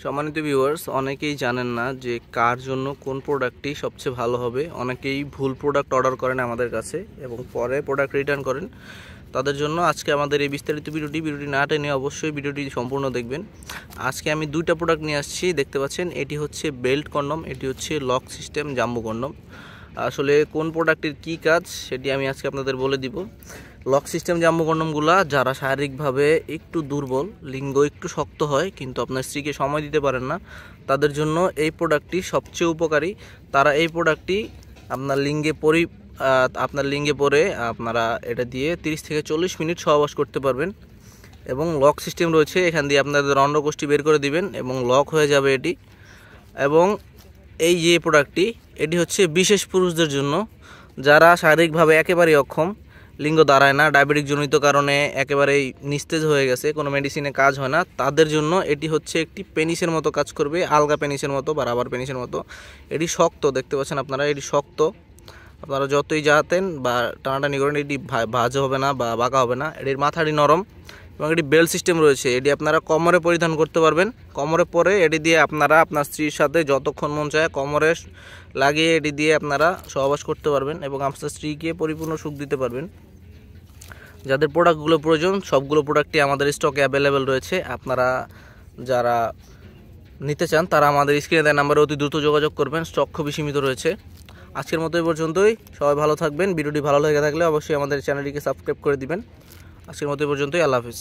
সম্মানিত ভিউয়ার্স, অনেকেই জানেন না যে কার জন্য কোন প্রোডাক্টটি সবচেয়ে ভালো হবে। অনেকেই ভুল প্রোডাক্ট অর্ডার করেন আমাদের কাছে এবং পরে প্রোডাক্ট রিটার্ন করেন। তাদের জন্য আজকে আমাদের এই বিস্তারিত ভিডিওটি না টেনে অবশ্যই ভিডিওটি সম্পূর্ণ দেখবেন। আজকে আমি দুইটা প্রোডাক্ট নিয়ে আসছি, দেখতে পাচ্ছেন। এটি হচ্ছে বেল্ট কন্ডম, এটি হচ্ছে লক সিস্টেম জাম্বো কন্ডম। আসলে কোন প্রোডাক্টের কী কাজ সেটি আমি আজকে আপনাদের বলে দিব। লক সিস্টেম জাম্বো কন্ডমগুলা যারা শারীরিকভাবে একটু দুর্বল, লিঙ্গ একটু শক্ত হয় কিন্তু আপনার স্ত্রীকে সময় দিতে পারেন না, তাদের জন্য এই প্রোডাক্টটি সবচেয়ে উপকারী। তারা এই প্রোডাক্টটি আপনার লিঙ্গে পরে আপনারা এটা দিয়ে 30 থেকে 40 মিনিট সহবাস করতে পারবেন। এবং লক সিস্টেম রয়েছে, এখান দিয়ে আপনাদের অন্ডকোষ্ঠী বের করে দিবেন এবং লক হয়ে যাবে এটি। এবং এই যে প্রোডাক্টটি, এটি হচ্ছে বিশেষ পুরুষদের জন্য যারা শারীরিকভাবে একেবারেই অক্ষম, লিঙ্গ দাঁড়ায় না, ডায়াবেটিক জনিত কারণে একেবারেই নিস্তেজ হয়ে গেছে, কোনো মেডিসিনে কাজ হয় না, তাদের জন্য এটি হচ্ছে একটি পেনিসের মতো কাজ করবে, আলগা পেনিসের মতো বা রাবার পেনিসের মতো। এটি শক্ত, দেখতে পাচ্ছেন আপনারা, এটি শক্ত। আপনারা যতই যাতেন বা টানাটানি করেন এটি ভাঁজ হবে না বা বাঁকা হবে না। এটির মাথাটি নরম এবং এটি বেল্ট সিস্টেম রয়েছে। এটি আপনারা কোমরে পরিধান করতে পারবেন। কোমরে পরে এটি দিয়ে আপনারা আপনার স্ত্রীর সাথে যতক্ষণ মন চায় কোমরে লাগিয়ে এটি দিয়ে আপনারা সহবাস করতে পারবেন এবং আপনার স্ত্রীকে পরিপূর্ণ সুখ দিতে পারবেন। যাদের প্রোডাক্টগুলো প্রয়োজন সবগুলো প্রোডাক্টই আমাদের স্টকে অ্যাভেলেবেল রয়েছে। আপনারা যারা নিতে চান তারা আমাদের স্ক্রিনে দেওয়া নাম্বারে অতি দ্রুত যোগাযোগ করবেন, স্টক খুবই সীমিত রয়েছে। আজকের মতো এই পর্যন্তই, সবাই ভালো থাকবেন। ভিডিওটি ভালো লেগে থাকলে অবশ্যই আমাদের চ্যানেলটিকে সাবস্ক্রাইব করে দিবেন। আজকের মতো এই পর্যন্তই, আল্লাহ হাফিজ।